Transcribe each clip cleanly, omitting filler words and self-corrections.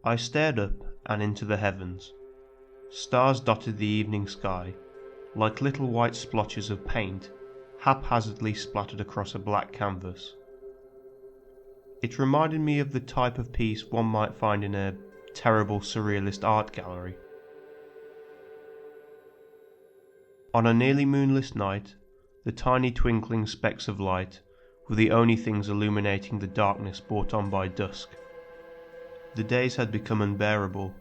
I stared up and into the heavens. Stars dotted the evening sky, like little white splotches of paint haphazardly splattered across a black canvas. It reminded me of the type of piece one might find in a terrible surrealist art gallery. On a nearly moonless night, the tiny twinkling specks of light were the only things illuminating the darkness brought on by dusk. The days had become unbearable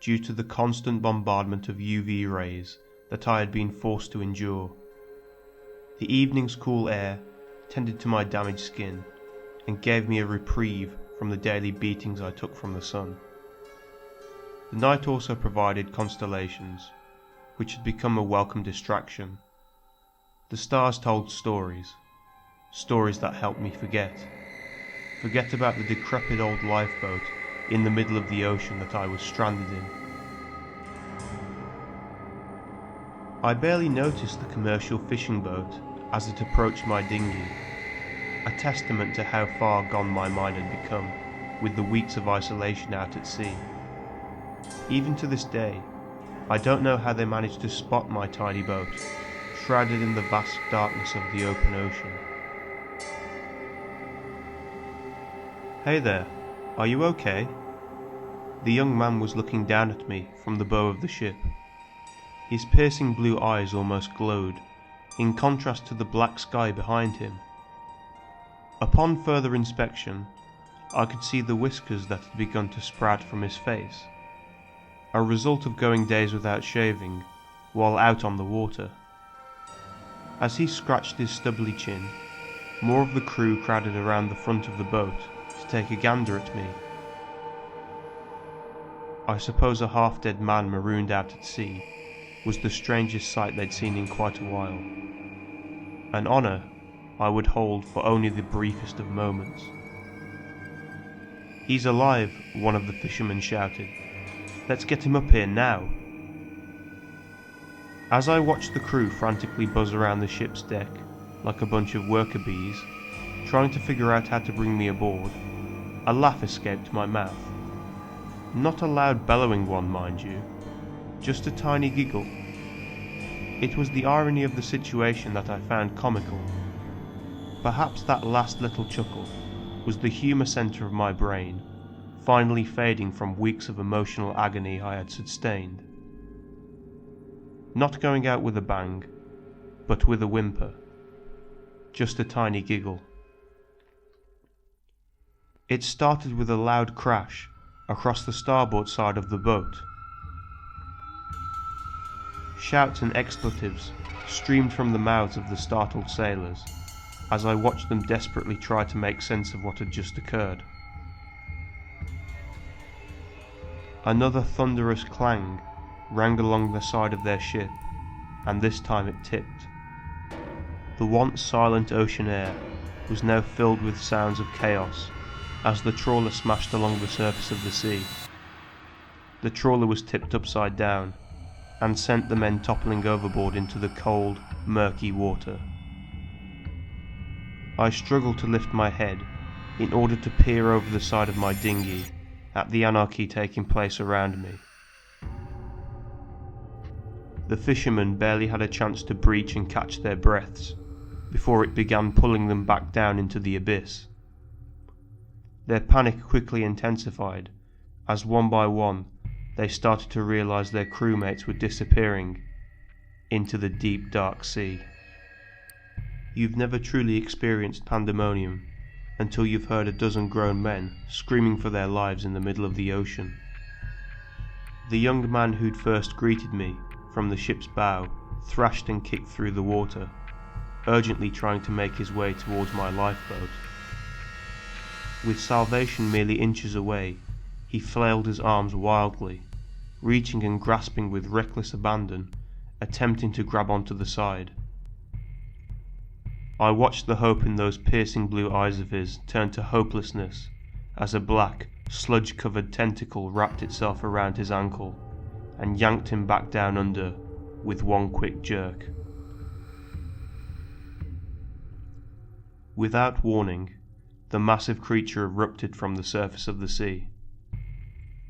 due to the constant bombardment of UV rays that I had been forced to endure. The evening's cool air tended to my damaged skin and gave me a reprieve from the daily beatings I took from the sun. The night also provided constellations, which had become a welcome distraction. The stars told stories that helped me forget about the decrepit old lifeboat in the middle of the ocean that I was stranded in. I barely noticed the commercial fishing boat as it approached my dinghy, a testament to how far gone my mind had become with the weeks of isolation out at sea. Even to this day, I don't know how they managed to spot my tiny boat, shrouded in the vast darkness of the open ocean. "Hey there, are you okay?" The young man was looking down at me from the bow of the ship. His piercing blue eyes almost glowed, in contrast to the black sky behind him. Upon further inspection, I could see the whiskers that had begun to sprout from his face, a result of going days without shaving while out on the water. As he scratched his stubbly chin, more of the crew crowded around the front of the boat to take a gander at me. I suppose a half-dead man marooned out at sea was the strangest sight they'd seen in quite a while. An honour I would hold for only the briefest of moments. "He's alive," one of the fishermen shouted. "Let's get him up here now." As I watched the crew frantically buzz around the ship's deck like a bunch of worker bees, trying to figure out how to bring me aboard, a laugh escaped my mouth. Not a loud bellowing one, mind you, just a tiny giggle. It was the irony of the situation that I found comical. Perhaps that last little chuckle was the humour centre of my brain, finally fading from weeks of emotional agony I had sustained. Not going out with a bang, but with a whimper. Just a tiny giggle. It started with a loud crash across the starboard side of the boat. Shouts and expletives streamed from the mouths of the startled sailors as I watched them desperately try to make sense of what had just occurred. Another thunderous clang rang along the side of their ship, and this time it tipped. The once silent ocean air was now filled with sounds of chaos as the trawler smashed along the surface of the sea. The trawler was tipped upside down and sent the men toppling overboard into the cold, murky water. I struggled to lift my head in order to peer over the side of my dinghy at the anarchy taking place around me. The fishermen barely had a chance to breach and catch their breaths before it began pulling them back down into the abyss. Their panic quickly intensified as one by one they started to realize their crewmates were disappearing into the deep dark sea. You've never truly experienced pandemonium until you've heard a dozen grown men screaming for their lives in the middle of the ocean. The young man who'd first greeted me from the ship's bow thrashed and kicked through the water, urgently trying to make his way towards my lifeboat. With salvation merely inches away, he flailed his arms wildly, reaching and grasping with reckless abandon, attempting to grab onto the side. I watched the hope in those piercing blue eyes of his turn to hopelessness as a black, sludge-covered tentacle wrapped itself around his ankle and yanked him back down under with one quick jerk. Without warning, the massive creature erupted from the surface of the sea.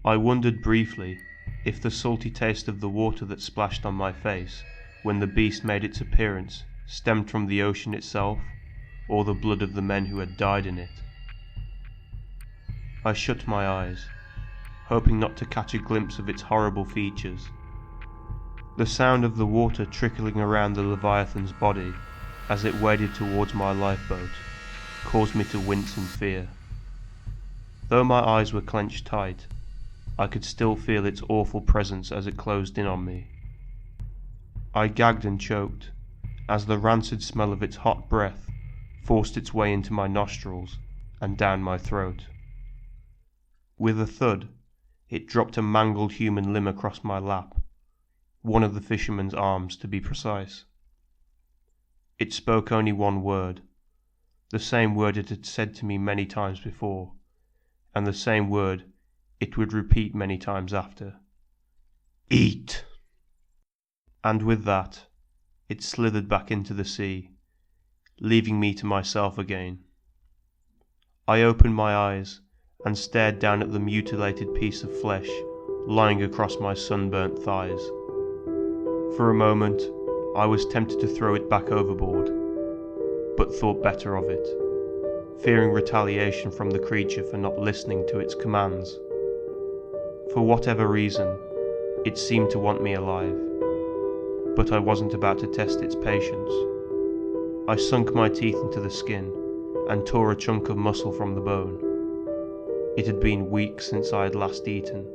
I wondered briefly if the salty taste of the water that splashed on my face when the beast made its appearance stemmed from the ocean itself, or the blood of the men who had died in it. I shut my eyes, hoping not to catch a glimpse of its horrible features. The sound of the water trickling around the Leviathan's body as it waded towards my lifeboat caused me to wince in fear. Though my eyes were clenched tight, I could still feel its awful presence as it closed in on me. I gagged and choked as the rancid smell of its hot breath forced its way into my nostrils and down my throat. With a thud, it dropped a mangled human limb across my lap, one of the fisherman's arms to be precise. It spoke only one word, the same word it had said to me many times before, and the same word it would repeat many times after. Eat! And with that, it slithered back into the sea, leaving me to myself again. I opened my eyes and stared down at the mutilated piece of flesh lying across my sunburnt thighs. For a moment, I was tempted to throw it back overboard, but thought better of it, fearing retaliation from the creature for not listening to its commands. For whatever reason, it seemed to want me alive, but I wasn't about to test its patience. I sunk my teeth into the skin and tore a chunk of muscle from the bone. It had been weeks since I had last eaten.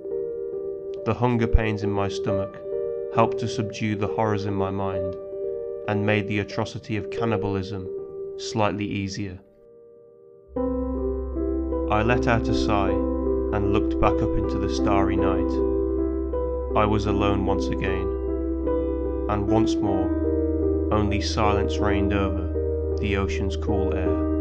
The hunger pains in my stomach helped to subdue the horrors in my mind and made the atrocity of cannibalism slightly easier. I let out a sigh and looked back up into the starry night. I was alone once again, and once more only silence reigned over the ocean's cool air.